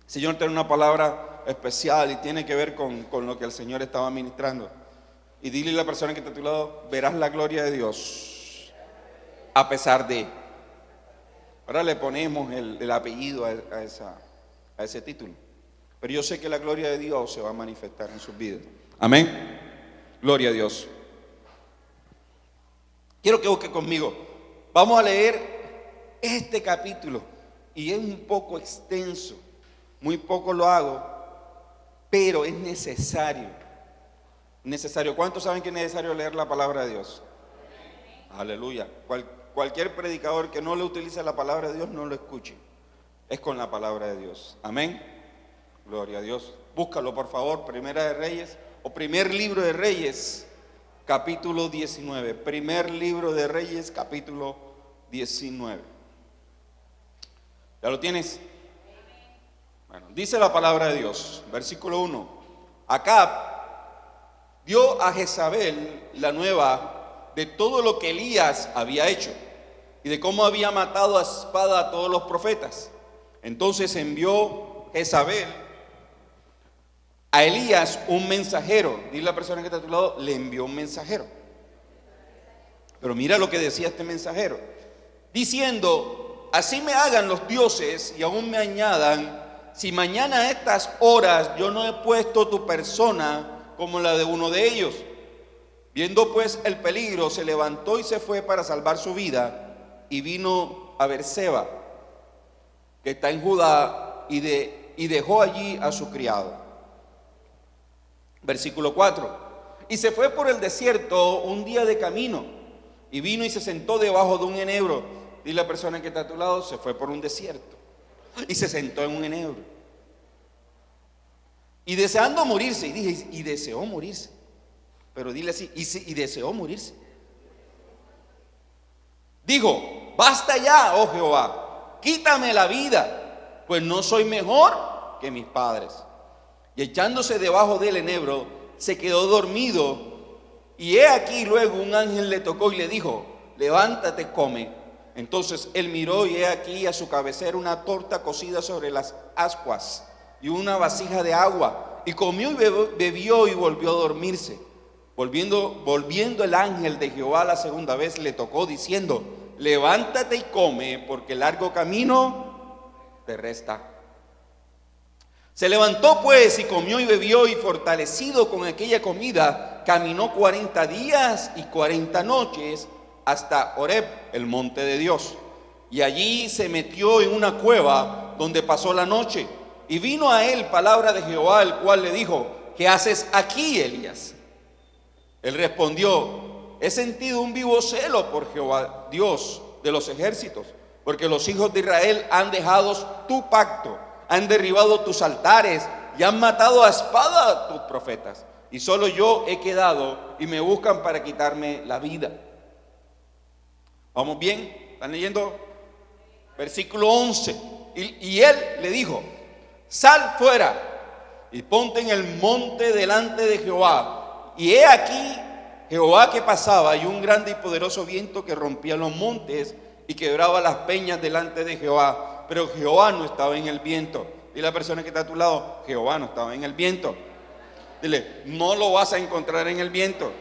El Señor tiene una palabra especial y tiene que ver con lo que el Señor estaba ministrando. Y dile a la persona que está a tu lado: verás la gloria de Dios a pesar de. Ahora le ponemos el apellido a ese título. Pero yo sé que la gloria de Dios se va a manifestar en sus vidas. Amén. Gloria a Dios. Quiero que busque conmigo. Vamos a leer este capítulo. Y es un poco extenso. Muy poco lo hago. Pero es necesario. Necesario. ¿Cuántos saben que es necesario leer la palabra de Dios? Aleluya. Cualquier predicador que no le utilice la palabra de Dios, no lo escuche. Es con la palabra de Dios. Amén. Gloria a Dios. Búscalo, por favor. Primera de Reyes o primer libro de Reyes, capítulo 19. Primer libro de Reyes, capítulo 19. ¿Ya lo tienes? Bueno, dice la palabra de Dios, versículo 1. Acab dio a Jezabel la nueva de todo lo que Elías había hecho y de cómo había matado a espada a todos los profetas. Entonces envió Jezabel a Elías un mensajero. Dile a la persona que está a tu lado: le envió un mensajero. Pero mira lo que decía este mensajero, diciendo: así me hagan los dioses y aún me añadan, si mañana a estas horas yo no he puesto tu persona como la de uno de ellos. Viendo pues el peligro, se levantó y se fue para salvar su vida, y vino a Beerseba, que está en Judá, y dejó allí a su criado. Versículo 4. Y se fue por el desierto un día de camino, y vino y se sentó debajo de un enebro. Dile a la persona que está a tu lado: se fue por un desierto y se sentó en un enebro. Y deseando morirse, y deseó morirse. Pero dile así: y deseó morirse. Dijo: basta ya, oh Jehová, quítame la vida, pues no soy mejor que mis padres. Y echándose debajo del enebro, se quedó dormido. Y he aquí luego un ángel le tocó y le dijo: levántate, come. Entonces él miró, y he aquí a su cabecera una torta cocida sobre las ascuas y una vasija de agua. Y comió y bebió y volvió a dormirse. Volviendo el ángel de Jehová la segunda vez, le tocó diciendo: levántate y come, porque largo camino te resta. Se levantó pues y comió y bebió, y fortalecido con aquella comida, caminó 40 días y 40 noches hasta Horeb, el monte de Dios. Y allí se metió en una cueva donde pasó la noche. Y vino a él palabra de Jehová, el cual le dijo: ¿qué haces aquí, Elías? Él respondió: he sentido un vivo celo por Jehová, Dios de los ejércitos, porque los hijos de Israel han dejado tu pacto, han derribado tus altares y han matado a espada a tus profetas. Y solo yo he quedado, y me buscan para quitarme la vida. ¿Vamos bien? ¿Están leyendo? Versículo 11. Y él le dijo: sal fuera y ponte en el monte delante de Jehová. Y he aquí Jehová que pasaba, y un grande y poderoso viento que rompía los montes y quebraba las peñas delante de Jehová. Pero Jehová no estaba en el viento. Dile a la persona que está a tu lado: Jehová no estaba en el viento. Dile: no lo vas a encontrar en el viento.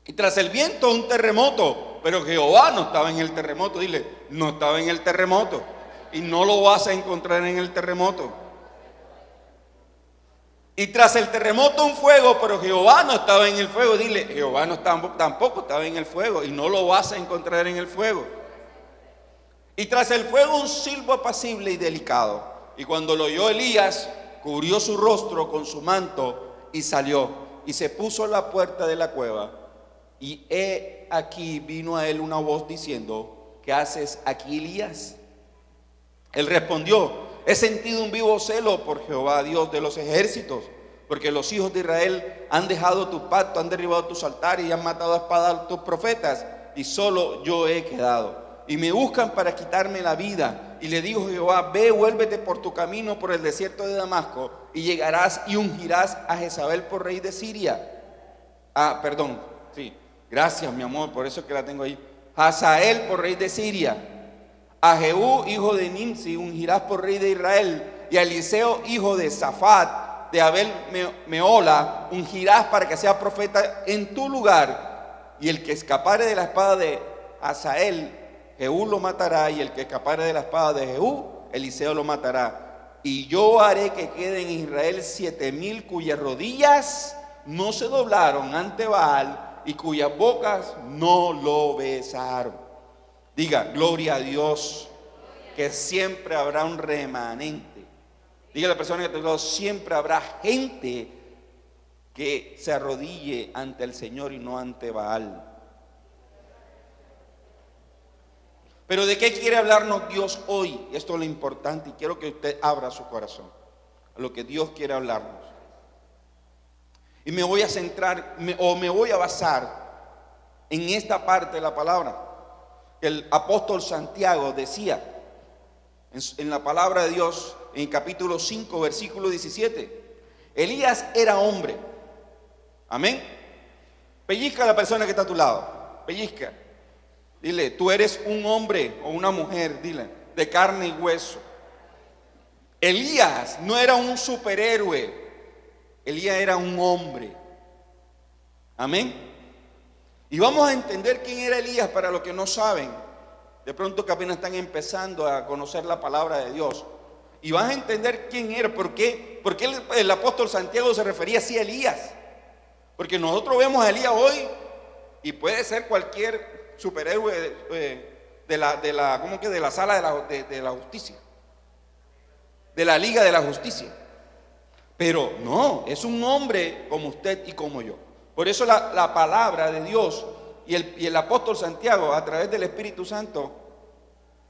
Y tras el viento un terremoto, pero Jehová no estaba en el terremoto. Dile: no estaba en el terremoto, y no lo vas a encontrar en el terremoto. Y tras el terremoto un fuego, pero Jehová no estaba en el fuego. Dile: Jehová tampoco estaba en el fuego, y no lo vas a encontrar en el fuego. Y tras el fuego un silbo apacible y delicado. Y cuando lo oyó Elías, cubrió su rostro con su manto y salió, y se puso a la puerta de la cueva. Y he aquí vino a él una voz diciendo: ¿qué haces aquí, Elías? Él respondió: he sentido un vivo celo por Jehová, Dios de los ejércitos, porque los hijos de Israel han dejado tu pacto, han derribado tus altares y han matado a espada a tus profetas, y solo yo he quedado. Y me buscan para quitarme la vida. Y le dijo Jehová: ve, vuélvete por tu camino por el desierto de Damasco, y llegarás y ungirás a Jezabel por rey de Siria. Gracias, mi amor, por eso que la tengo ahí. Hazael por rey de Siria. A Jehú, hijo de Nimsi, ungirás por rey de Israel, y a Eliseo, hijo de Safat, de Abel Meola, ungirás para que sea profeta en tu lugar. Y el que escapare de la espada de Hazael, Jehú lo matará, y el que escapare de la espada de Jehú, Eliseo lo matará. Y yo haré que queden en Israel 7,000 cuyas rodillas no se doblaron ante Baal y cuyas bocas no lo besaron. Diga, gloria a Dios, que siempre habrá un remanente. Diga a la persona que te digo, siempre habrá gente que se arrodille ante el Señor y no ante Baal. Pero ¿de qué quiere hablarnos Dios hoy? Esto es lo importante y quiero que usted abra su corazón a lo que Dios quiere hablarnos. Y me voy a centrar me voy a basar en esta parte de la palabra. El apóstol Santiago decía en la palabra de Dios, en capítulo 5, versículo 17. Elías era hombre. Amén. Pellizca a la persona que está a tu lado. Pellizca. Dile, tú eres un hombre o una mujer, dile, de carne y hueso. Elías no era un superhéroe. Elías era un hombre. Amén. Y vamos a entender quién era Elías para los que no saben. De pronto que apenas están empezando a conocer la palabra de Dios. Y vas a entender quién era, por qué el apóstol Santiago se refería así a Elías. Porque nosotros vemos a Elías hoy y puede ser cualquier superhéroe de la sala de la justicia, de la liga de la justicia. Pero no, es un hombre como usted y como yo. Por eso la palabra de Dios y el apóstol Santiago, a través del Espíritu Santo,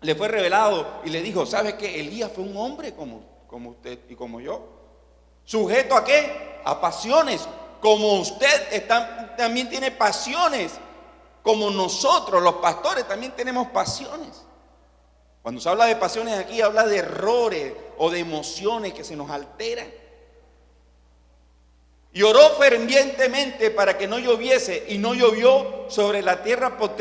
le fue revelado y le dijo, ¿sabe qué? Elías fue un hombre como usted y como yo. ¿Sujeto a qué? A pasiones. Como usted también tiene pasiones. Como nosotros, los pastores, también tenemos pasiones. Cuando se habla de pasiones aquí, habla de errores o de emociones que se nos alteran. Y oró fervientemente para que no lloviese, y no llovió sobre la tierra por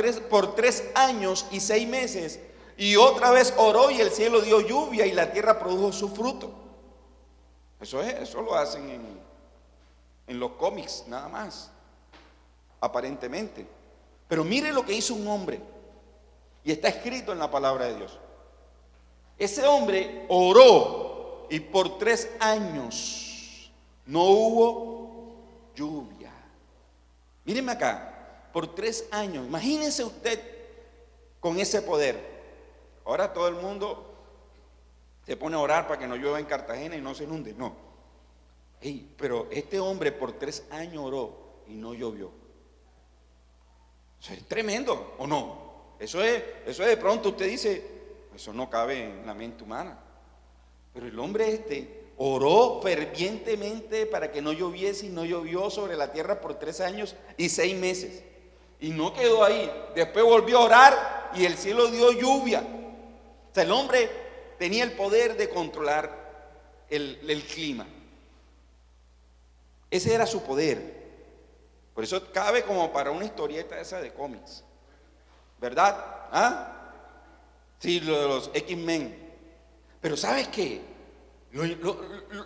3 años y 6 meses. Y otra vez oró y el cielo dio lluvia y la tierra produjo su fruto. Eso lo hacen en los cómics nada más, aparentemente. Pero mire lo que hizo un hombre, y está escrito en la palabra de Dios. Ese hombre oró y por 3 años no hubo lluvia. Míreme acá, por 3 años. Imagínense usted con ese poder. Ahora todo el mundo se pone a orar para que no llueva en Cartagena y no se inunde. No. Pero este hombre por 3 años oró y no llovió. Eso es tremendo, ¿o no? Eso es de pronto usted dice, eso no cabe en la mente humana. Pero el hombre oró fervientemente para que no lloviese y no llovió sobre la tierra por 3 años y 6 meses. Y no quedó ahí. Después volvió a orar y el cielo dio lluvia. O sea, el hombre tenía el poder de controlar el clima. Ese era su poder. Por eso cabe como para una historieta esa de cómics. ¿Verdad? ¿Ah? Sí, lo de los X-Men. Pero ¿sabes qué?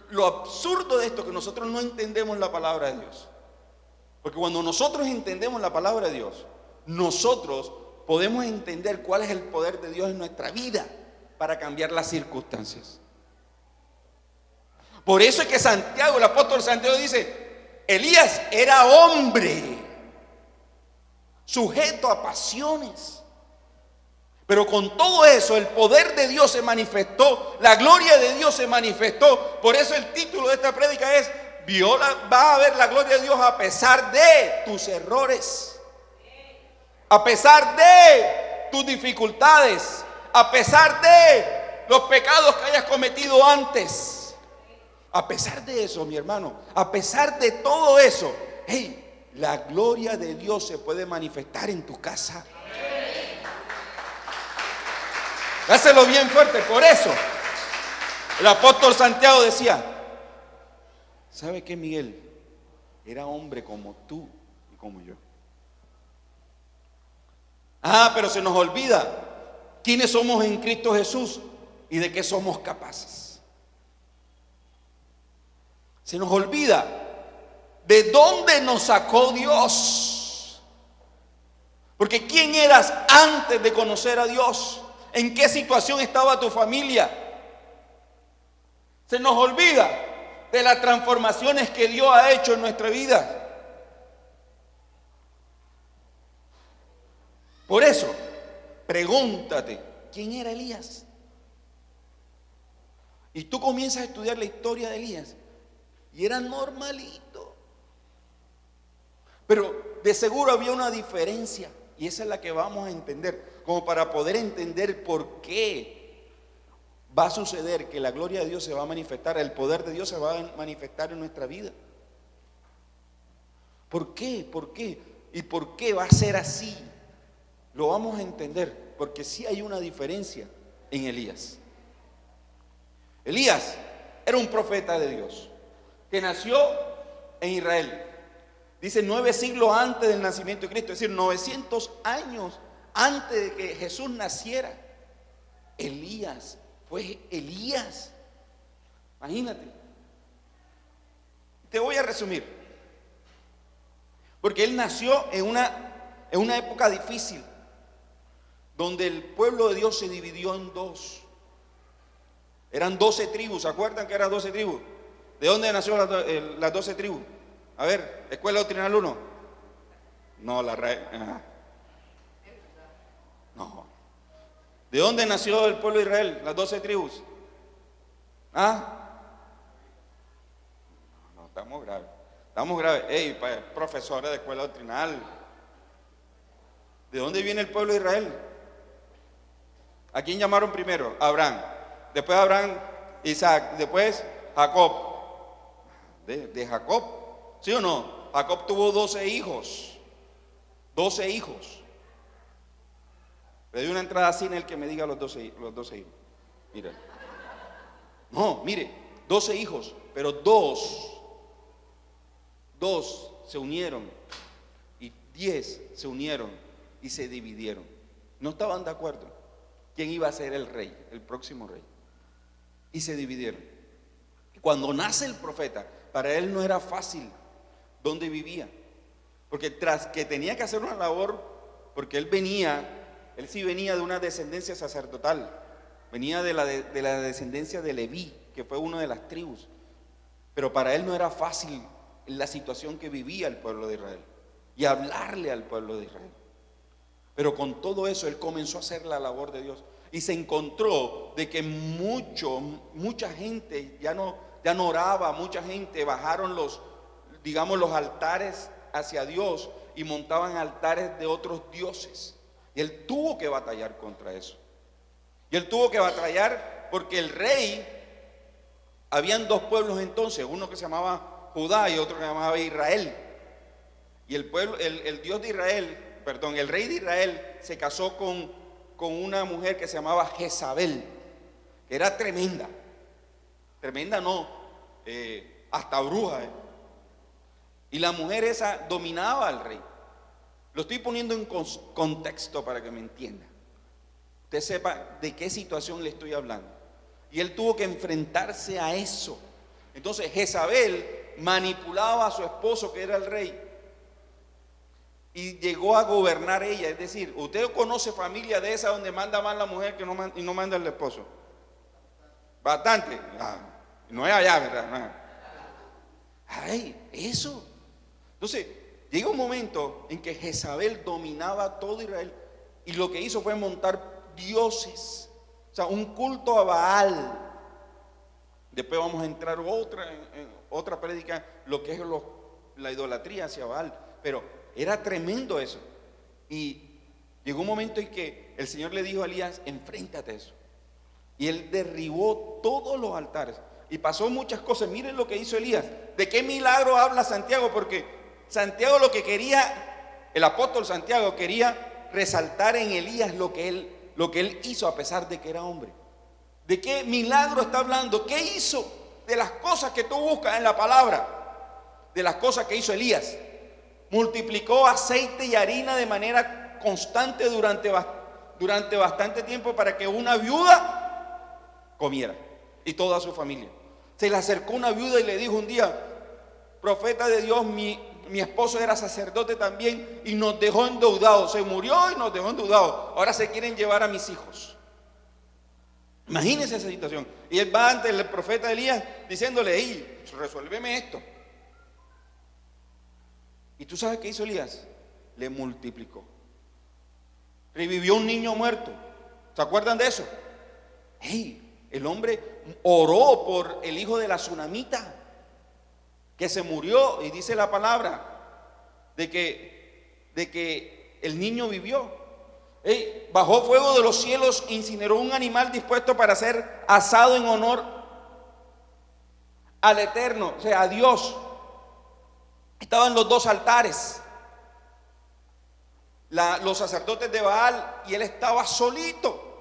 Lo absurdo de esto es que nosotros no entendemos la palabra de Dios. Porque cuando nosotros entendemos la palabra de Dios, nosotros podemos entender cuál es el poder de Dios en nuestra vida para cambiar las circunstancias. Por eso es que Santiago, el apóstol Santiago dice, Elías era hombre, sujeto a pasiones. Pero con todo eso, el poder de Dios se manifestó, la gloria de Dios se manifestó. Por eso el título de esta prédica es, va a ver la gloria de Dios a pesar de tus errores, a pesar de tus dificultades, a pesar de los pecados que hayas cometido antes. A pesar de eso, mi hermano, a pesar de todo eso, la gloria de Dios se puede manifestar en tu casa. Dáselo bien fuerte. Por eso el apóstol Santiago decía, ¿sabe qué, Miguel? Era hombre como tú y como yo. Pero se nos olvida quiénes somos en Cristo Jesús y de qué somos capaces. Se nos olvida de dónde nos sacó Dios. Porque ¿quién eras antes de conocer a Dios? ¿En qué situación estaba tu familia? Se nos olvida de las transformaciones que Dios ha hecho en nuestra vida. Por eso, pregúntate, ¿quién era Elías? Y tú comienzas a estudiar la historia de Elías y era normalito. Pero de seguro había una diferencia y esa es la que vamos a entender, como para poder entender por qué va a suceder que la gloria de Dios se va a manifestar, el poder de Dios se va a manifestar en nuestra vida. ¿Por qué? ¿Por qué? ¿Y por qué va a ser así? Lo vamos a entender, porque sí hay una diferencia en Elías. Elías era un profeta de Dios, que nació en Israel. Dice 9 siglos antes del nacimiento de Cristo, es decir, 900 años antes de que Jesús naciera. Elías fue Elías. Imagínate. Te voy a resumir, porque él nació en una época difícil, donde el pueblo de Dios se dividió en dos. Eran 12 tribus, ¿se acuerdan que eran 12 tribus? ¿De dónde nació las 12 tribus? A ver, Escuela Doctrinal 1. No, no. ¿De dónde nació el pueblo de Israel? Las 12 tribus. ¿Ah? No, estamos graves. Estamos graves. Ey, profesora de Escuela Doctrinal. ¿De dónde viene el pueblo de Israel? ¿A quién llamaron primero? Abraham. Después Abraham, Isaac. Después Jacob. De Jacob, ¿sí o no? Jacob tuvo 12 hijos. 12 hijos. Le doy una entrada así en el que me diga los 12 hijos. Mira. No, mire, 12 hijos, pero dos se unieron y 10 se unieron y se dividieron. No estaban de acuerdo quién iba a ser el rey, el próximo rey. Y se dividieron. Cuando nace el profeta, para él no era fácil dónde vivía, porque tras que tenía que hacer una labor, porque él sí venía de una descendencia sacerdotal, venía de la descendencia de Leví, que fue una de las tribus, pero para él no era fácil la situación que vivía el pueblo de Israel y hablarle al pueblo de Israel. Pero con todo eso él comenzó a hacer la labor de Dios y se encontró de que mucha gente ya no oraba, mucha gente bajaron los altares hacia Dios y montaban altares de otros dioses. Y él tuvo que batallar contra eso. Y él tuvo que batallar porque el rey, habían dos pueblos entonces, uno que se llamaba Judá y otro que se llamaba Israel. Y el Dios de Israel, perdón, el rey de Israel se casó con una mujer que se llamaba Jezabel, que era tremenda. Tremenda no, hasta bruja. Y la mujer esa dominaba al rey. Lo estoy poniendo en contexto para que me entienda. Usted sepa de qué situación le estoy hablando. Y él tuvo que enfrentarse a eso. Entonces Jezabel manipulaba a su esposo, que era el rey, y llegó a gobernar ella. Es decir, usted conoce familia de esa donde manda más la mujer y no manda el esposo. Bastante. No es allá, ¿verdad? No. Ay, eso. Entonces, llega un momento en que Jezabel dominaba todo Israel y lo que hizo fue montar dioses, o sea, un culto a Baal. Después vamos a entrar en otra prédica, lo que es la idolatría hacia Baal, pero era tremendo eso. Y llegó un momento en que el Señor le dijo a Elías: enfréntate a eso. Y él derribó todos los altares y pasó muchas cosas. Miren lo que hizo Elías. ¿De qué milagro habla Santiago? Porque Santiago lo que quería, el apóstol Santiago quería resaltar en Elías lo que él hizo a pesar de que era hombre. ¿De qué milagro está hablando? ¿Qué hizo? De las cosas que tú buscas en la palabra, de las cosas que hizo Elías. Multiplicó aceite y harina de manera constante durante durante bastante tiempo para que una viuda comiera y toda su familia. Se le acercó una viuda y le dijo un día: profeta de Dios, mi esposo era sacerdote también y nos dejó endeudados, se murió y nos dejó endeudados, ahora se quieren llevar a mis hijos. Imagínense esa situación. Y él va ante el profeta Elías diciéndole: hey, resuélveme esto. ¿Y tú sabes qué hizo Elías? Le multiplicó. Revivió un niño muerto. ¿Se acuerdan de eso? Hey, el hombre oró por el hijo de la tsunamita que se murió, y dice la palabra de que el niño vivió. Hey, bajó fuego de los cielos, incineró un animal dispuesto para ser asado en honor al Eterno, o sea, a Dios. Estaban los dos altares, los sacerdotes de Baal, y él estaba solito.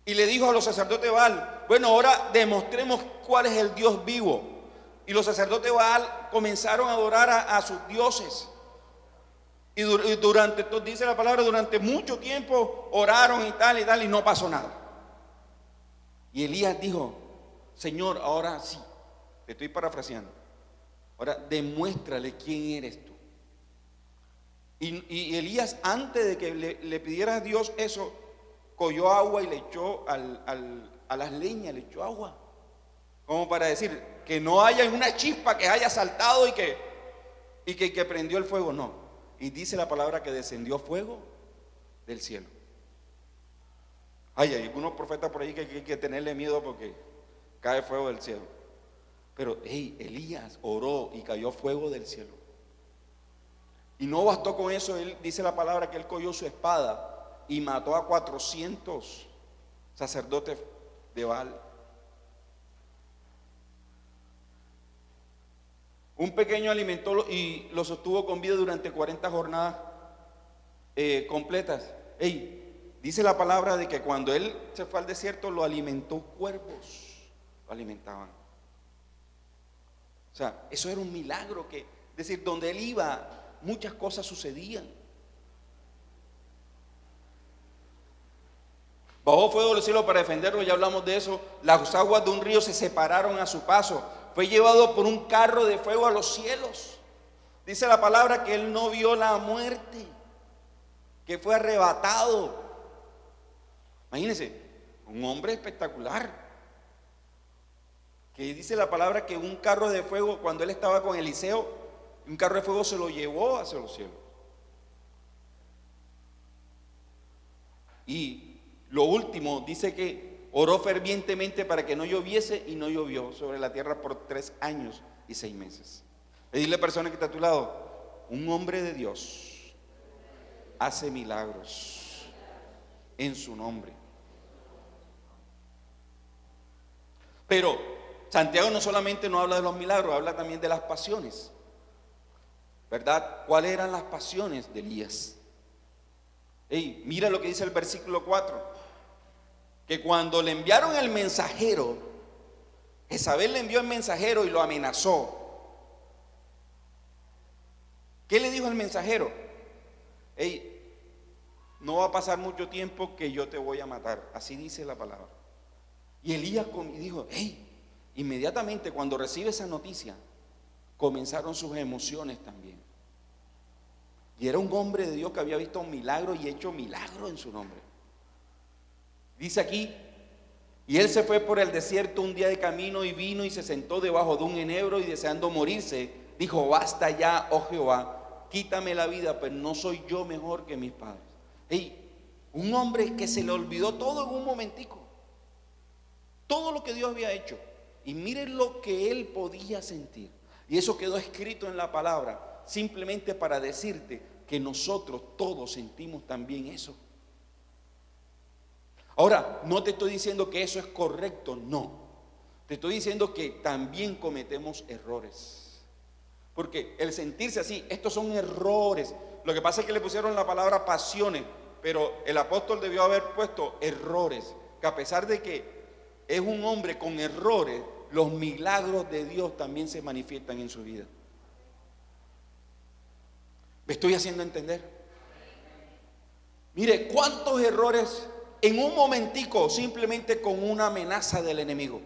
Y le dijo a los sacerdotes de Baal: bueno, ahora demostremos cuál es el Dios vivo. Y los sacerdotes de Baal comenzaron a adorar a sus dioses. Y durante, dice la palabra, durante mucho tiempo oraron y tal, y no pasó nada. Y Elías dijo: Señor, ahora sí, te estoy parafraseando, ahora demuéstrale quién eres tú. Y Elías, antes de que le pidiera a Dios eso, cogió agua y le echó a las leñas, le echó agua, como para decir que no haya una chispa que haya saltado y que prendió el fuego. No. Y dice la palabra que descendió fuego del cielo. Hay algunos profetas por ahí que hay que tenerle miedo porque cae fuego del cielo. Pero Elías oró y cayó fuego del cielo. Y no bastó con eso. Él dice la palabra que él cogió su espada y mató a 400 sacerdotes de Baal. Un pequeño alimentó y lo sostuvo con vida durante 40 jornadas completas. Dice la palabra de que cuando él se fue al desierto, lo alimentó cuervos, lo alimentaban. O sea, eso era un milagro, es decir, donde él iba, muchas cosas sucedían. Bajó fuego del cielo para defenderlo, ya hablamos de eso. Las aguas de un río se separaron a su paso. Fue llevado por un carro de fuego a los cielos. Dice la palabra que él no vio la muerte, que fue arrebatado. Imagínense, un hombre espectacular. Que dice la palabra que un carro de fuego, cuando él estaba con Eliseo, un carro de fuego se lo llevó hacia los cielos. Y lo último, dice que oró fervientemente para que no lloviese, y no llovió sobre la tierra por 3 años y 6 meses. Le dile a la persona que está a tu lado: un hombre de Dios hace milagros en su nombre. Pero Santiago no solamente nos habla de los milagros, habla también de las pasiones, ¿verdad? ¿Cuáles eran las pasiones de Elías? Mira lo que dice el versículo 4. Que cuando le enviaron el mensajero, Jezabel le envió el mensajero y lo amenazó. ¿Qué le dijo el mensajero? No va a pasar mucho tiempo que yo te voy a matar. Así dice la palabra. Y Elías dijo: inmediatamente cuando recibe esa noticia, comenzaron sus emociones también. Y era un hombre de Dios que había visto un milagro y hecho milagro en su nombre. Dice aquí: y él se fue por el desierto un día de camino, y vino y se sentó debajo de un enebro, y deseando morirse, dijo: basta ya, oh Jehová, quítame la vida, pues no soy yo mejor que mis padres. Un hombre que se le olvidó todo en un momentico, todo lo que Dios había hecho, y miren lo que él podía sentir. Y eso quedó escrito en la palabra, simplemente para decirte que nosotros todos sentimos también eso. Ahora, no te estoy diciendo que eso es correcto, no. Te estoy diciendo que también cometemos errores. Porque el sentirse así, estos son errores. Lo que pasa es que le pusieron la palabra pasiones, pero el apóstol debió haber puesto errores. Que a pesar de que es un hombre con errores, los milagros de Dios también se manifiestan en su vida. ¿Me estoy haciendo entender? Mire, cuántos errores en un momentico, simplemente con una amenaza del enemigo.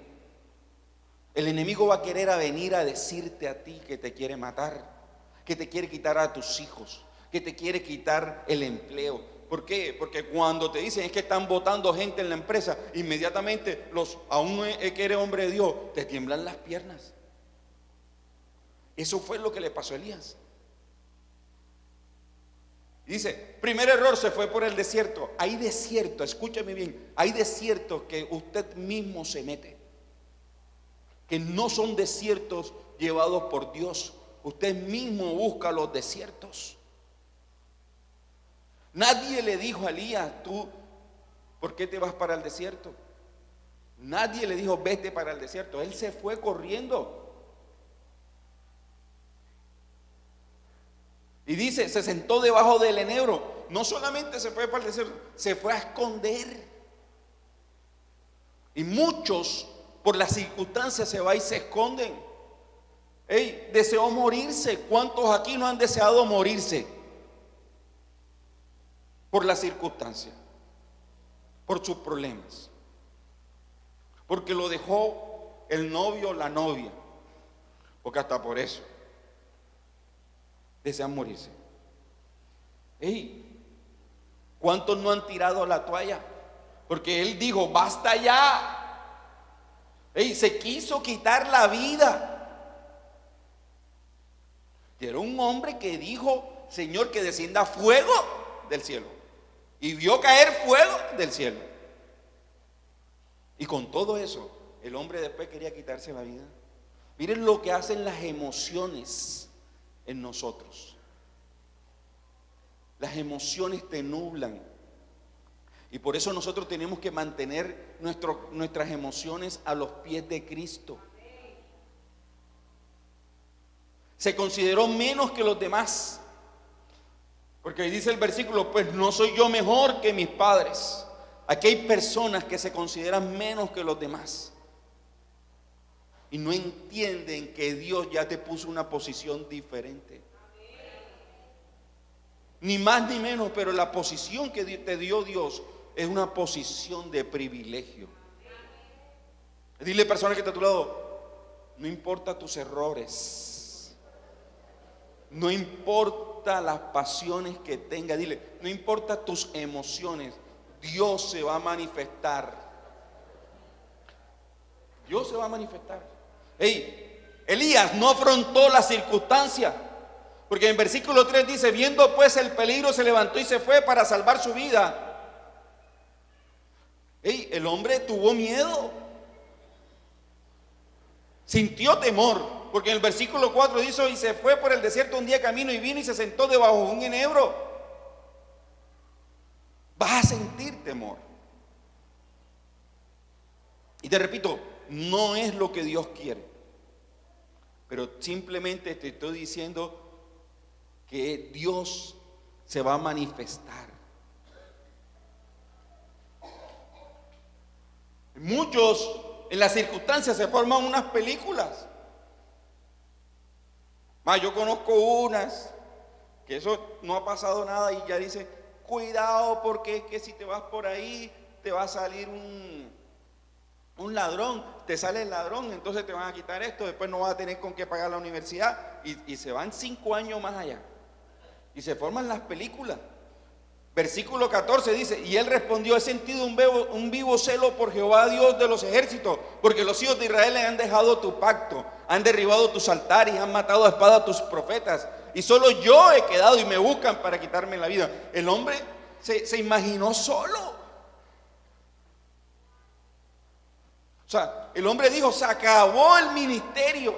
El enemigo va a querer venir a decirte a ti que te quiere matar, que te quiere quitar a tus hijos, que te quiere quitar el empleo. ¿Por qué? Porque cuando te dicen es que están votando gente en la empresa, inmediatamente aún que eres hombre de Dios, te tiemblan las piernas. Eso fue lo que le pasó a Elías. Dice, primer error, se fue por el desierto. Hay desierto, escúchame bien, hay desiertos que usted mismo se mete, que no son desiertos llevados por Dios. Usted mismo busca los desiertos. Nadie le dijo a Elías, tú, ¿por qué te vas para el desierto? Nadie le dijo, vete para el desierto. Él se fue corriendo. Y dice, se sentó debajo del enebro. No solamente se fue para el desierto, se fue a esconder. Y muchos, por las circunstancias, se van y se esconden. Deseó morirse. ¿Cuántos aquí no han deseado morirse? Por las circunstancias, por sus problemas, porque lo dejó el novio o la novia, porque hasta por eso desean morirse. ¿Cuántos no han tirado la toalla? Porque él dijo, basta ya. Se quiso quitar la vida. Y era un hombre que dijo, Señor, que descienda fuego del cielo. Y vio caer fuego del cielo. Y con todo eso, el hombre después quería quitarse la vida. Miren lo que hacen las emociones en nosotros. Las emociones te nublan. Y por eso nosotros tenemos que mantener nuestras emociones a los pies de Cristo. Se consideró menos que los demás. Porque dice el versículo, pues no soy yo mejor que mis padres. Aquí hay personas que se consideran menos que los demás. Y no entienden que Dios ya te puso una posición diferente. Ni más ni menos, pero la posición que te dio Dios es una posición de privilegio. Dile a la persona que está a tu lado, no importa tus errores, no importa las pasiones que tengas, dile, no importa tus emociones, Dios se va a manifestar. Dios se va a manifestar. Elías no afrontó la circunstancia, porque en versículo 3 dice, viendo pues el peligro se levantó y se fue para salvar su vida. El hombre tuvo miedo, sintió temor, porque en el versículo 4 dice, y se fue por el desierto un día camino y vino y se sentó debajo de un enebro. Vas a sentir temor. Y te repito, no es lo que Dios quiere, pero simplemente te estoy diciendo que Dios se va a manifestar. Muchos en las circunstancias se forman unas películas. Yo conozco unas que eso no ha pasado nada y ya dice, cuidado porque es que si te vas por ahí te va a salir un ladrón, te sale el ladrón, entonces te van a quitar esto, después no vas a tener con qué pagar la universidad y se van 5 años más allá y se forman las películas. Versículo 14 dice, y él respondió, he sentido un vivo celo por Jehová Dios de los ejércitos, porque los hijos de Israel han dejado tu pacto, han derribado tus altares, han matado a espada a tus profetas, y solo yo he quedado y me buscan para quitarme la vida. El hombre se imaginó solo. O sea, el hombre dijo, se acabó el ministerio,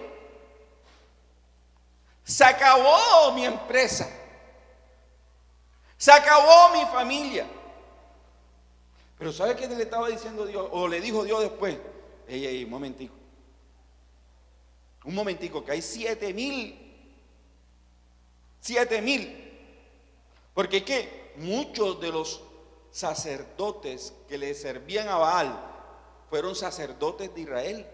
se acabó mi empresa, se acabó mi familia. Pero ¿sabe qué le estaba diciendo Dios? O le dijo Dios después, un momentico, que hay 7,000. Porque ¿qué? Muchos de los sacerdotes que le servían a Baal fueron sacerdotes de Israel,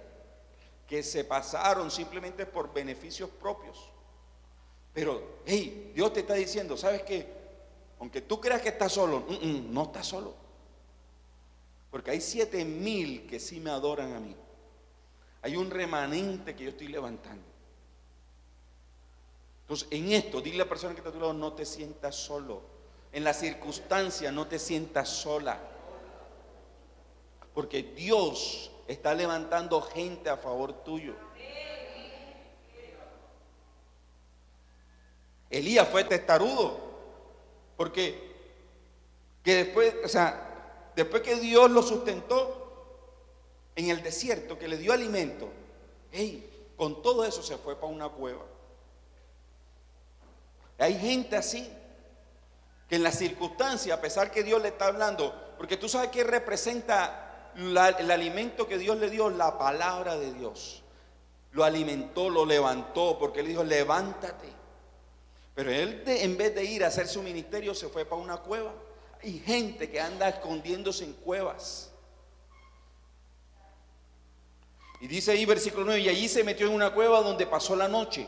que se pasaron simplemente por beneficios propios. Pero, Dios te está diciendo, ¿sabes qué? Aunque tú creas que estás solo, no estás solo. Porque hay 7,000 que sí me adoran a mí. Hay un remanente que yo estoy levantando. Entonces, en esto, dile a la persona que está a tu lado, no te sientas solo. En la circunstancia, no te sientas sola. Porque Dios está levantando gente a favor tuyo. Elías fue testarudo. Porque después que Dios lo sustentó en el desierto, que le dio alimento, con todo eso se fue para una cueva. Hay gente así, que en las circunstancias, a pesar que Dios le está hablando, porque tú sabes que representa el alimento que Dios le dio, la palabra de Dios. Lo alimentó, lo levantó, porque él dijo, levántate. Pero él en vez de ir a hacer su ministerio, se fue para una cueva. Hay gente que anda escondiéndose en cuevas. Y dice ahí versículo 9, y allí se metió en una cueva donde pasó la noche.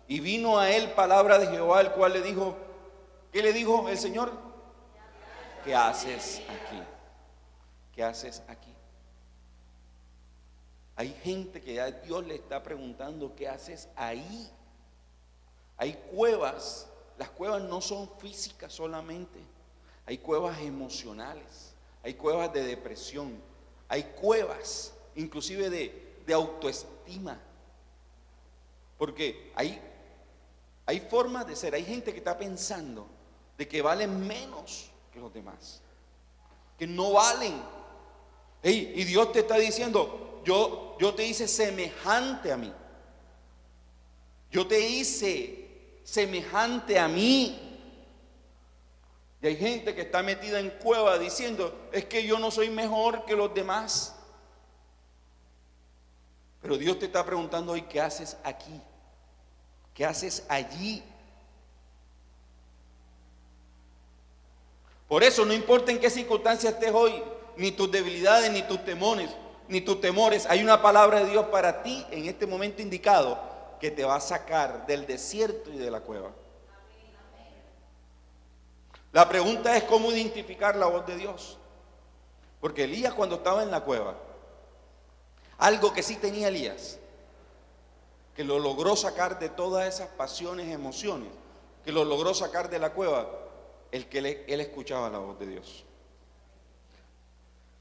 Y vino a él palabra de Jehová, el cual le dijo, ¿qué le dijo el Señor? ¿Qué haces aquí? ¿Qué haces aquí? Hay gente que ya Dios le está preguntando, ¿qué haces ahí? Hay cuevas, las cuevas no son físicas solamente, hay cuevas emocionales, hay cuevas de depresión, hay cuevas inclusive de autoestima, porque hay formas de ser, hay gente que está pensando de que valen menos que los demás, que no valen. Y Dios te está diciendo, yo te hice semejante a mí, yo te hice semejante a mí. Y hay gente que está metida en cueva diciendo, es que yo no soy mejor que los demás. Pero Dios te está preguntando hoy, ¿qué haces aquí? ¿Qué haces allí? Por eso no importa en qué circunstancia estés hoy, ni tus debilidades, ni tus temores, hay una palabra de Dios para ti en este momento indicado, que te va a sacar del desierto y de la cueva. La pregunta es cómo identificar la voz de Dios. Porque Elías, cuando estaba en la cueva, algo que sí tenía Elías, que lo logró sacar de todas esas pasiones, emociones, que lo logró sacar de la cueva, él escuchaba la voz de Dios.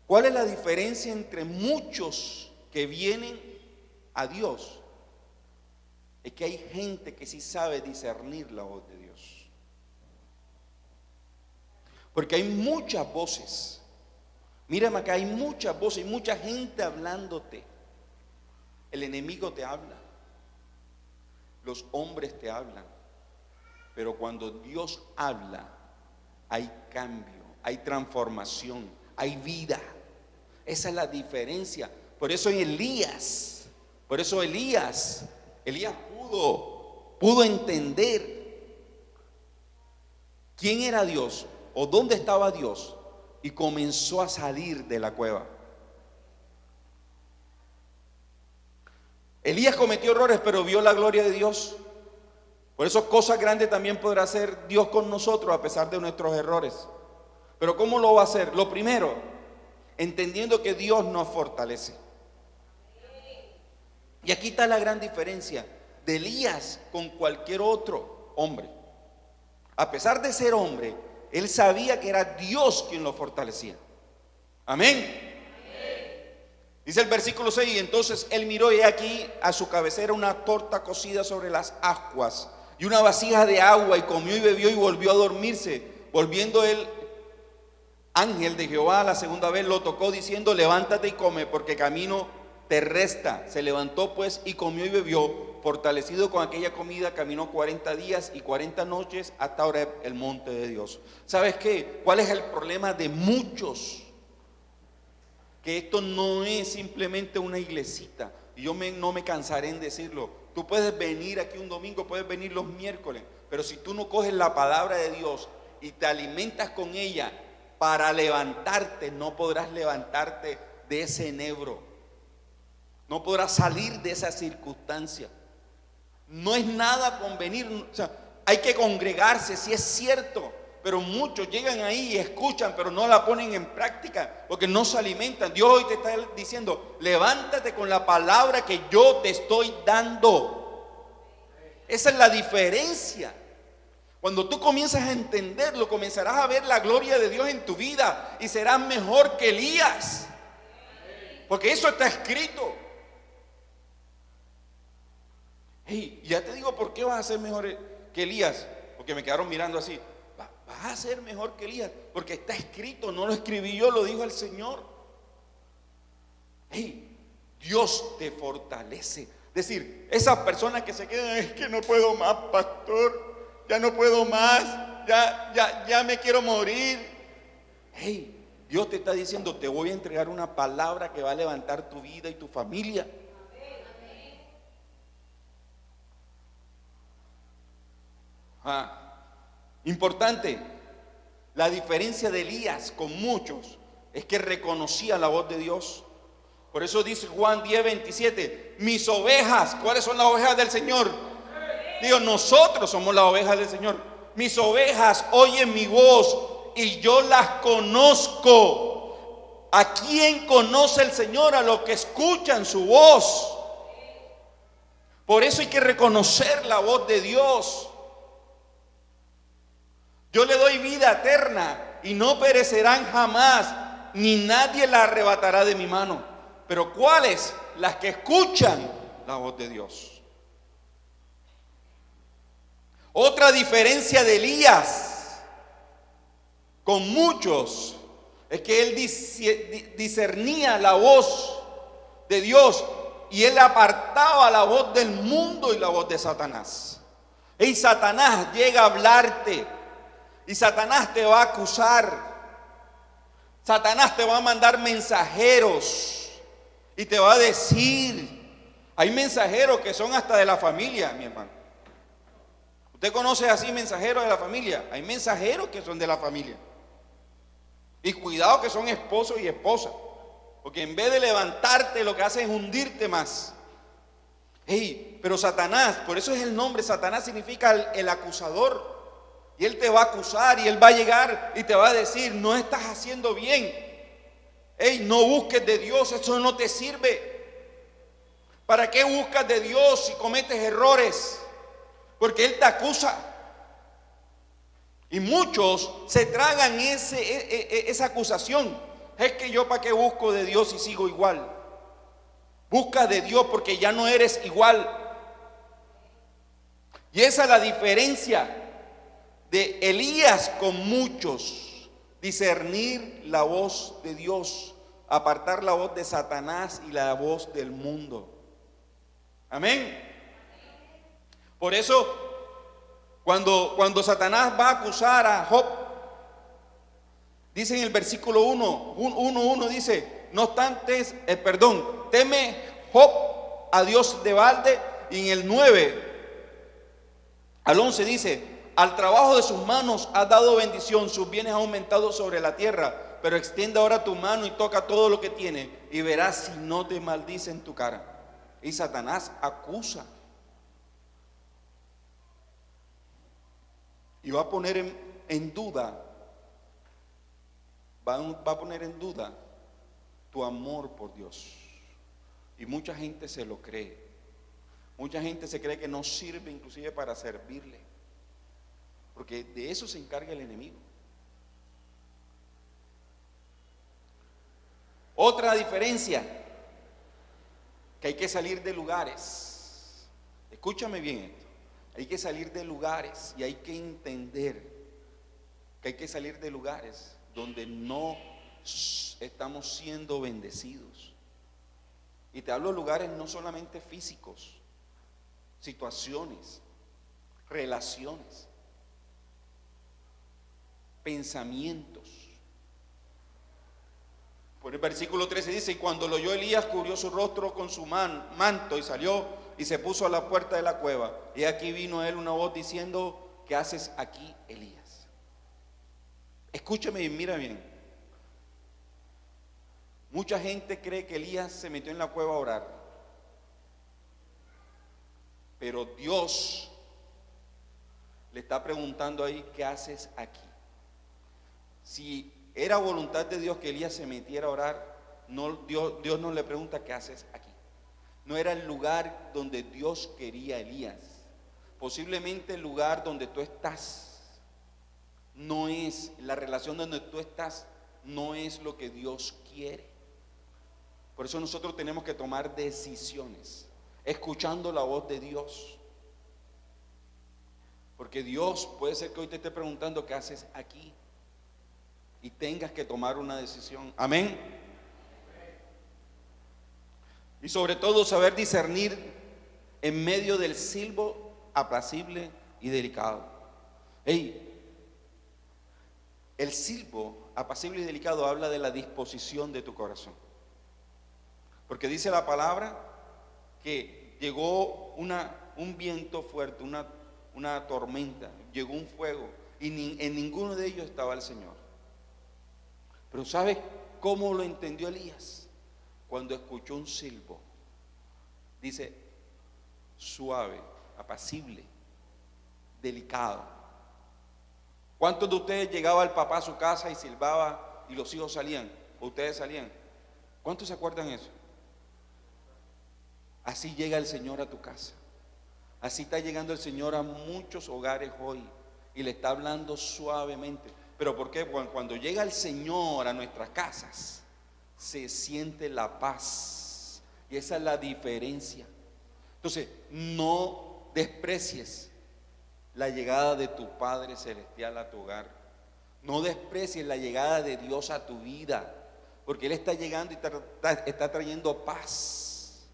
¿Cuál es la diferencia entre muchos que vienen a Dios? Es que hay gente que sí sabe discernir la voz de Dios. Porque hay muchas voces. Mírame acá, hay muchas voces, hay mucha gente hablándote. El enemigo te habla. Los hombres te hablan. Pero cuando Dios habla, hay cambio, hay transformación, hay vida. Esa es la diferencia. Por eso Elías pudo entender quién era Dios o dónde estaba Dios y comenzó a salir de la cueva. Elías cometió errores, pero vio la gloria de Dios. Por eso cosas grandes también podrá hacer Dios con nosotros a pesar de nuestros errores. Pero ¿cómo lo va a hacer? Lo primero, entendiendo que Dios nos fortalece. Y aquí está la gran diferencia de Elías con cualquier otro hombre. A pesar de ser hombre, él sabía que era Dios quien lo fortalecía. Amén. Dice el versículo 6, y entonces él miró y aquí a su cabecera una torta cocida sobre las ascuas y una vasija de agua, y comió y bebió y volvió a dormirse. Volviendo el ángel de Jehová la segunda vez lo tocó diciendo, levántate y come, porque camino te resta. Se levantó pues y comió y bebió. Fortalecido con aquella comida, caminó 40 días y 40 noches hasta ahora el monte de Dios. ¿Sabes qué? ¿Cuál es el problema de muchos? Que esto no es simplemente una iglesita. Y yo no me cansaré en decirlo. Tú puedes venir aquí un domingo, puedes venir los miércoles, pero si tú no coges la palabra de Dios y te alimentas con ella para levantarte, no podrás levantarte de ese enebro. No podrás salir de esa circunstancia. No es nada con venir, hay que congregarse, sí es cierto, pero muchos llegan ahí y escuchan, pero no la ponen en práctica, porque no se alimentan. Dios hoy te está diciendo, levántate con la palabra que yo te estoy dando. Esa es la diferencia. Cuando tú comienzas a entenderlo, comenzarás a ver la gloria de Dios en tu vida y serás mejor que Elías, porque eso está escrito. Hey, ya te digo por qué vas a ser mejor que Elías, porque me quedaron mirando así. Vas a ser mejor que Elías, porque está escrito, no lo escribí yo, lo dijo el Señor. Hey, Dios te fortalece. Es decir, esas personas que se quedan, es que no puedo más, pastor, ya no puedo más, ya me quiero morir. Hey, Dios te está diciendo, te voy a entregar una palabra que va a levantar tu vida y tu familia. Importante, la diferencia de Elías con muchos es que reconocía la voz de Dios. Por eso dice Juan 10:27, mis ovejas, ¿cuáles son las ovejas del Señor? Digo, nosotros somos las ovejas del Señor. Mis ovejas oyen mi voz y yo las conozco. ¿A quién conoce el Señor? A los que escuchan su voz. Por eso hay que reconocer la voz de Dios. Yo le doy vida eterna y no perecerán jamás, ni nadie la arrebatará de mi mano. Pero ¿cuáles? Las que escuchan la voz de Dios. Otra diferencia de Elías con muchos es que él discernía la voz de Dios y él apartaba la voz del mundo y la voz de Satanás. Y Satanás llega a hablarte. Y Satanás te va a acusar. Satanás te va a mandar mensajeros y te va a decir. Hay mensajeros que son hasta de la familia, mi hermano. ¿Usted conoce así mensajeros de la familia? Hay mensajeros que son de la familia. Y cuidado que son esposos y esposas, porque en vez de levantarte lo que hace es hundirte más. Hey, pero Satanás, por eso es el nombre, Satanás significa el acusador. Y él te va a acusar y él va a llegar y te va a decir, no estás haciendo bien. Hey, no busques de Dios, eso no te sirve. ¿Para qué buscas de Dios si cometes errores? Porque él te acusa. Y muchos se tragan esa acusación. Es que yo para qué busco de Dios si sigo igual. Busca de Dios porque ya no eres igual. Y esa es la diferencia de Elías con muchos: discernir la voz de Dios, apartar la voz de Satanás y la voz del mundo. Amén. Por eso, cuando Satanás va a acusar a Job, dice en el versículo 1:1 dice, no obstante, teme Job a Dios de balde. Y en el 9 al 11 dice, al trabajo de sus manos has dado bendición, sus bienes han aumentado sobre la tierra, pero extiende ahora tu mano y toca todo lo que tiene y verás si no te maldice en tu cara. Y Satanás acusa y va a poner en duda, va a poner en duda tu amor por Dios. Y mucha gente se lo cree. Mucha gente se cree que no sirve inclusive para servirle, porque de eso se encarga el enemigo. Otra diferencia, que hay que salir de lugares. Escúchame bien esto. Hay que salir de lugares y hay que entender que hay que salir de lugares donde no estamos siendo bendecidos. Y te hablo de lugares no solamente físicos, situaciones, relaciones, pensamientos. Por el versículo 13 dice, y cuando lo oyó Elías, cubrió su rostro con su manto y salió y se puso a la puerta de la cueva. Y aquí vino a él una voz diciendo, ¿qué haces aquí, Elías? Escúchame y mira bien. Mucha gente cree que Elías se metió en la cueva a orar, pero Dios le está preguntando ahí, ¿qué haces aquí? Si era voluntad de Dios que Elías se metiera a orar, Dios no le pregunta qué haces aquí. No era el lugar donde Dios quería a Elías. Posiblemente el lugar donde tú estás no es, la relación donde tú estás no es lo que Dios quiere. Por eso nosotros tenemos que tomar decisiones, escuchando la voz de Dios. Porque Dios puede ser que hoy te esté preguntando qué haces aquí y tengas que tomar una decisión. Amén. Y sobre todo saber discernir en medio del silbo apacible y delicado. El silbo apacible y delicado habla de la disposición de tu corazón. Porque dice la palabra que llegó un viento fuerte, una tormenta, llegó un fuego y en ninguno de ellos estaba el Señor. Pero ¿sabes cómo lo entendió Elías? Cuando escuchó un silbo, dice suave, apacible, delicado. ¿Cuántos de ustedes llegaba el papá a su casa y silbaba y los hijos salían? ¿O ustedes salían? ¿Cuántos se acuerdan de eso? Así llega el Señor a tu casa. Así está llegando el Señor a muchos hogares hoy y le está hablando suavemente. ¿Pero por qué? Cuando llega el Señor a nuestras casas, se siente la paz. Y esa es la diferencia. Entonces, no desprecies la llegada de tu Padre Celestial a tu hogar. No desprecies la llegada de Dios a tu vida, porque Él está llegando y está trayendo paz.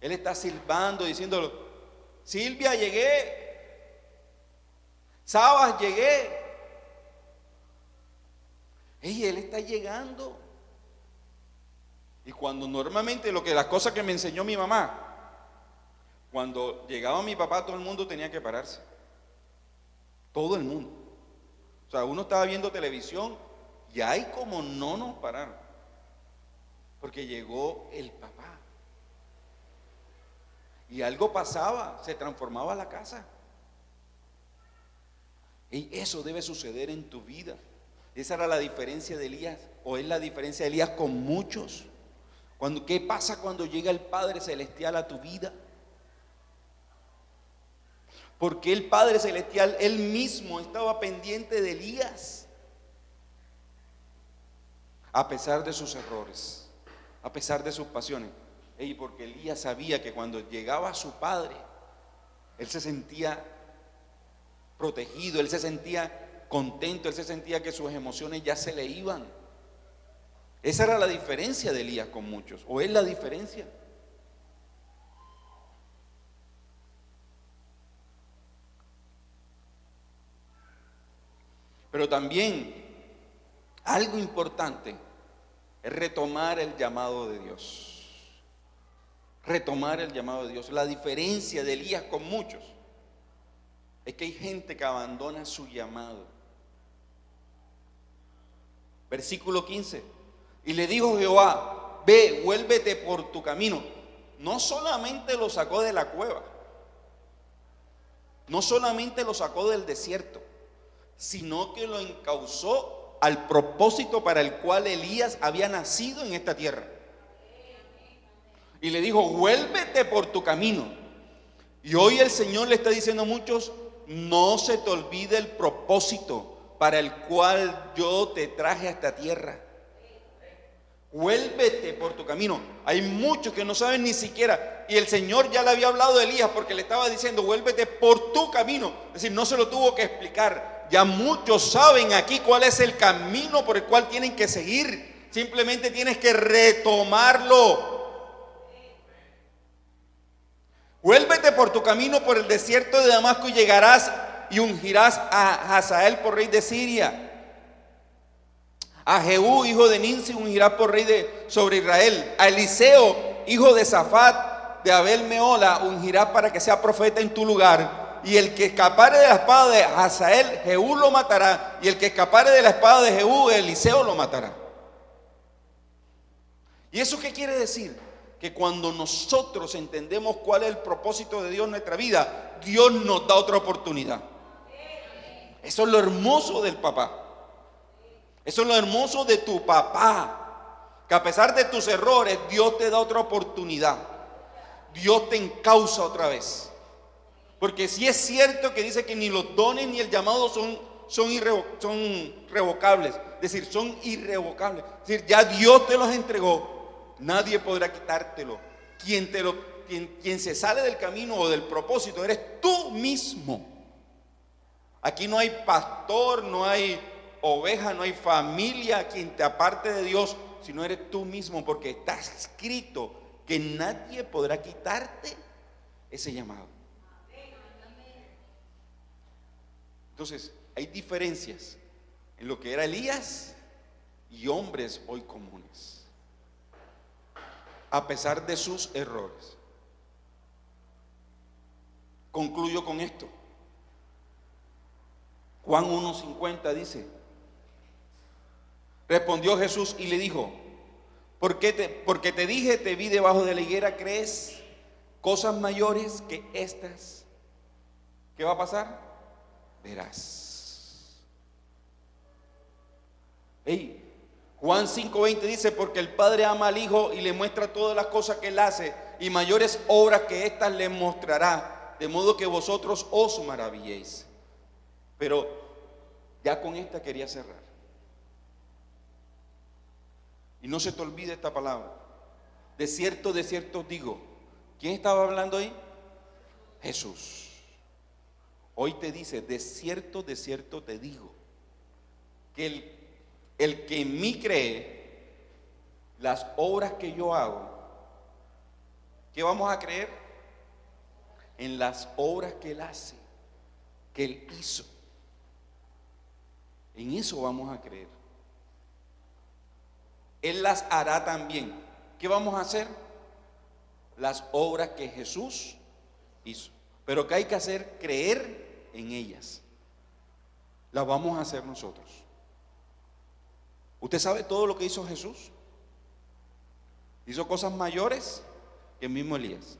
Él está silbando, diciéndolo: Silvia, llegué. Sabas, llegué. Él está llegando. Y cuando normalmente las cosas que me enseñó mi mamá, cuando llegaba mi papá, todo el mundo tenía que pararse. Todo el mundo. O sea, uno estaba viendo televisión y hay como no nos pararon, porque llegó el papá. Y algo pasaba, se transformaba la casa. Y eso debe suceder en tu vida. Esa era la diferencia de Elías, o es la diferencia de Elías con muchos. ¿Qué pasa cuando llega el Padre Celestial a tu vida? Porque el Padre Celestial, Él mismo estaba pendiente de Elías, a pesar de sus errores, a pesar de sus pasiones. Porque Elías sabía que cuando llegaba a su padre, él se sentía protegido, él se sentía contento, él se sentía que sus emociones ya se le iban. Esa era la diferencia de Elías con muchos, o es la diferencia. Pero también algo importante es retomar el llamado de Dios. Retomar el llamado de Dios. La diferencia de Elías con muchos es que hay gente que abandona su llamado. Versículo 15. Y le dijo Jehová: ve, vuélvete por tu camino. No solamente lo sacó de la cueva, no solamente lo sacó del desierto, sino que lo encauzó al propósito para el cual Elías había nacido en esta tierra. Y le dijo: vuélvete por tu camino. Y hoy el Señor le está diciendo a muchos: no se te olvide el propósito para el cual yo te traje a esta tierra. Vuélvete por tu camino. Hay muchos que no saben ni siquiera, y el Señor ya le había hablado a Elías porque le estaba diciendo: vuélvete por tu camino. Es decir, no se lo tuvo que explicar. Ya muchos saben aquí cuál es el camino por el cual tienen que seguir. Simplemente tienes que retomarlo. Vuélvete por tu camino por el desierto de Damasco y llegarás y ungirás a Hazael por rey de Siria. A Jehú, hijo de Ninsi, ungirás por rey sobre Israel. A Eliseo, hijo de Safat, de Abel Meola, ungirás para que sea profeta en tu lugar. Y el que escapare de la espada de Hazael, Jehú lo matará. Y el que escapare de la espada de Jehú, Eliseo lo matará. ¿Y eso qué quiere decir? Que cuando nosotros entendemos cuál es el propósito de Dios en nuestra vida, Dios nos da otra oportunidad. Eso es lo hermoso del papá. Eso es lo hermoso de tu papá. Que a pesar de tus errores, Dios te da otra oportunidad. Dios te encausa otra vez. Porque sí es cierto que dice que ni los dones ni el llamado son revocables. Es decir, son irrevocables. Es decir, ya Dios te los entregó. Nadie podrá quitártelo. Quien se sale del camino o del propósito eres tú mismo. Aquí no hay pastor, no hay oveja, no hay familia quien te aparte de Dios, sino eres tú mismo, porque está escrito que nadie podrá quitarte ese llamado. Entonces, hay diferencias en lo que era Elías y hombres hoy comunes, a pesar de sus errores. Concluyo con esto. Juan 1:50 dice: respondió Jesús y le dijo: porque te dije, te vi debajo de la higuera, ¿crees cosas mayores que estas? ¿Qué va a pasar? Verás. Juan 5:20 dice: porque el Padre ama al Hijo y le muestra todas las cosas que Él hace, y mayores obras que estas le mostrará, de modo que vosotros os maravilléis. Pero ya con esta quería cerrar. Y no se te olvide esta palabra. De cierto os digo. ¿Quién estaba hablando ahí? Jesús. Hoy te dice: de cierto te digo, que el que en mí cree, las obras que yo hago, ¿qué vamos a creer? En las obras que Él hace, que Él hizo. En eso vamos a creer. Él las hará también. ¿Qué vamos a hacer? Las obras que Jesús hizo. Pero ¿qué hay que hacer? Creer en ellas. Las vamos a hacer nosotros. ¿Usted sabe todo lo que hizo Jesús? Hizo cosas mayores que el mismo Elías.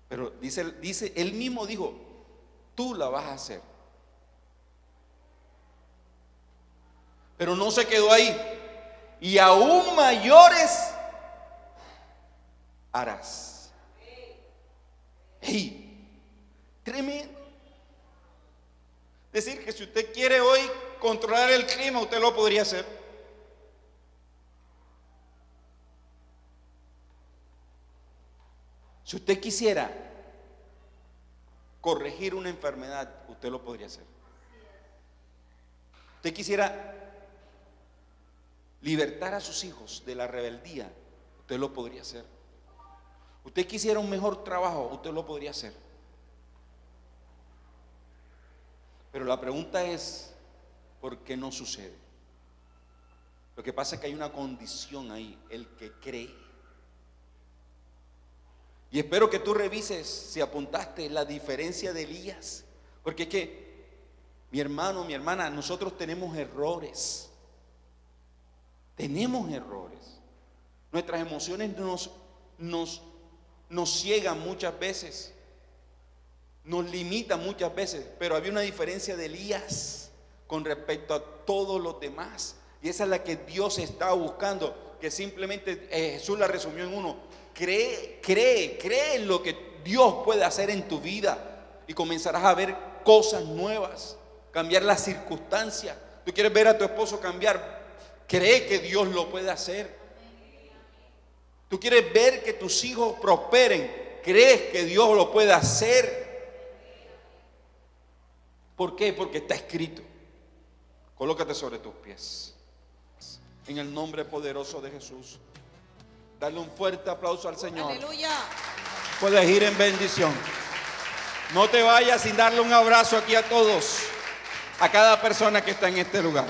Pero dice, él mismo dijo: tú la vas a hacer. Pero no se quedó ahí. Y aún mayores harás. Tremendo. Decir que si usted quiere hoy controlar el clima, usted lo podría hacer. Si usted quisiera corregir una enfermedad, usted lo podría hacer. Usted quisiera libertar a sus hijos de la rebeldía, usted lo podría hacer. Usted quisiera un mejor trabajo, usted lo podría hacer. Pero la pregunta es: ¿por qué no sucede? Lo que pasa es que hay una condición ahí: el que cree. Y espero que tú revises si apuntaste la diferencia de Elías, porque es que, mi hermano, mi hermana, nosotros tenemos errores. Tenemos errores. Nuestras emociones nos ciegan muchas veces, nos limitan muchas veces. Pero había una diferencia de Elías con respecto a todos los demás, y esa es la que Dios estaba buscando. Que simplemente Jesús la resumió en uno: cree en lo que Dios puede hacer en tu vida, y comenzarás a ver cosas nuevas, cambiar las circunstancias. Tú quieres ver a tu esposo cambiar, cree que Dios lo puede hacer. Tú quieres ver que tus hijos prosperen, crees que Dios lo puede hacer. ¿Por qué? Porque está escrito. Colócate sobre tus pies. En el nombre poderoso de Jesús, dale un fuerte aplauso al Señor. Aleluya. Puedes ir en bendición. No te vayas sin darle un abrazo aquí a todos, a cada persona que está en este lugar.